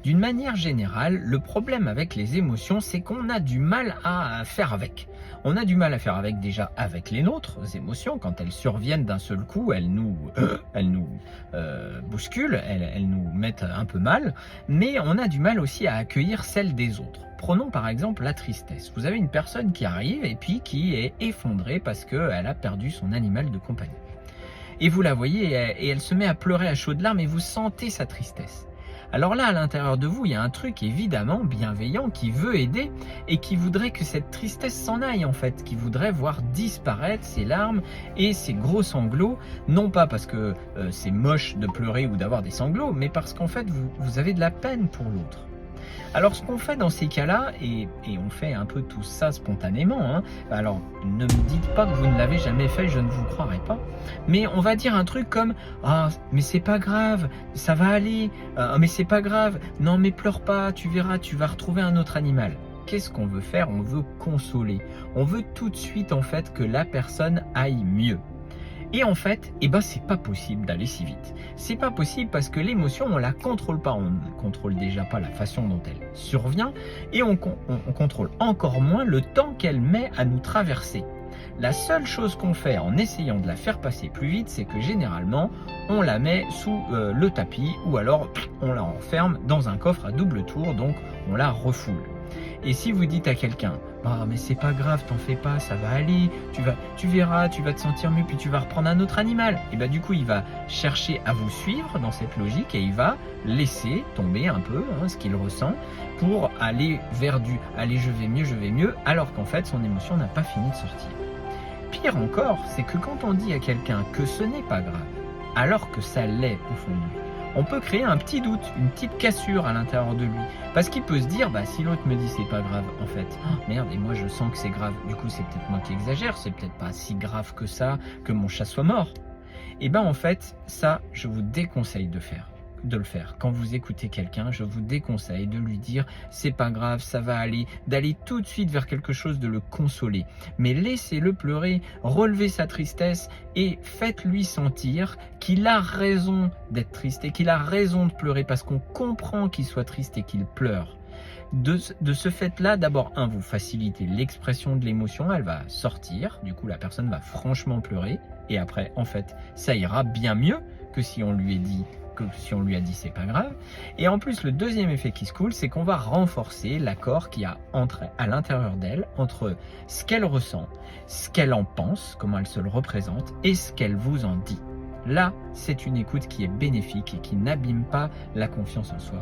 D'une manière générale, le problème avec les émotions, c'est qu'on a du mal à faire avec. On a du mal à faire avec déjà avec les nôtres émotions, quand elles surviennent d'un seul coup, elles nous bousculent, elles nous mettent un peu mal, mais on a du mal aussi à accueillir celles des autres. Prenons par exemple la tristesse. Vous avez une personne qui arrive et puis qui est effondrée parce qu'elle a perdu son animal de compagnie. Et vous la voyez et elle se met à pleurer à chaudes larmes et vous sentez sa tristesse. Alors là, à l'intérieur de vous, il y a un truc évidemment bienveillant qui veut aider et qui voudrait que cette tristesse s'en aille en fait, qui voudrait voir disparaître ses larmes et ses gros sanglots, non pas parce que c'est moche de pleurer ou d'avoir des sanglots, mais parce qu'en fait vous avez de la peine pour l'autre. Alors ce qu'on fait dans ces cas-là, et on fait un peu tout ça spontanément, hein, alors ne me dites pas que vous ne l'avez jamais fait, je ne vous croirai pas, mais on va dire un truc comme « Ah, mais c'est pas grave, ça va aller, mais c'est pas grave, non mais pleure pas, tu verras, tu vas retrouver un autre animal ». Qu'est-ce qu'on veut faire? On veut consoler, on veut tout de suite en fait que la personne aille mieux. Et en fait, c'est pas possible d'aller si vite. C'est pas possible parce que l'émotion, on la contrôle pas. On ne contrôle déjà pas la façon dont elle survient et on contrôle encore moins le temps qu'elle met à nous traverser. La seule chose qu'on fait en essayant de la faire passer plus vite, c'est que généralement, on la met sous le tapis ou alors on la enferme dans un coffre à double tour, donc on la refoule. Et si vous dites à quelqu'un « Ah mais c'est pas grave, t'en fais pas, ça va aller, tu verras, tu vas te sentir mieux, puis tu vas reprendre un autre animal », et du coup il va chercher à vous suivre dans cette logique et il va laisser tomber un peu ce qu'il ressent pour aller vers du « allez je vais mieux », alors qu'en fait son émotion n'a pas fini de sortir. Pire encore, c'est que quand on dit à quelqu'un que ce n'est pas grave, alors que ça l'est au fond de lui, on peut créer un petit doute, une petite cassure à l'intérieur de lui. Parce qu'il peut se dire, si l'autre me dit c'est pas grave, en fait, merde, et moi je sens que c'est grave, du coup c'est peut-être moi qui exagère, c'est peut-être pas si grave que ça, que mon chat soit mort. Et en fait, ça, je vous déconseille de le faire. Quand vous écoutez quelqu'un, je vous déconseille de lui dire c'est pas grave, ça va aller, d'aller tout de suite vers quelque chose, de le consoler. Mais laissez-le pleurer, relevez sa tristesse et faites-lui sentir qu'il a raison d'être triste et qu'il a raison de pleurer parce qu'on comprend qu'il soit triste et qu'il pleure. De ce fait-là, d'abord, vous facilitez l'expression de l'émotion, elle va sortir, du coup la personne va franchement pleurer et après, en fait, ça ira bien mieux que si on lui a dit c'est pas grave. Et en plus, le deuxième effet qui se coule, c'est qu'on va renforcer l'accord qu'il y a à l'intérieur d'elle, entre ce qu'elle ressent, ce qu'elle en pense, comment elle se le représente, et ce qu'elle vous en dit. Là, c'est une écoute qui est bénéfique et qui n'abîme pas la confiance en soi.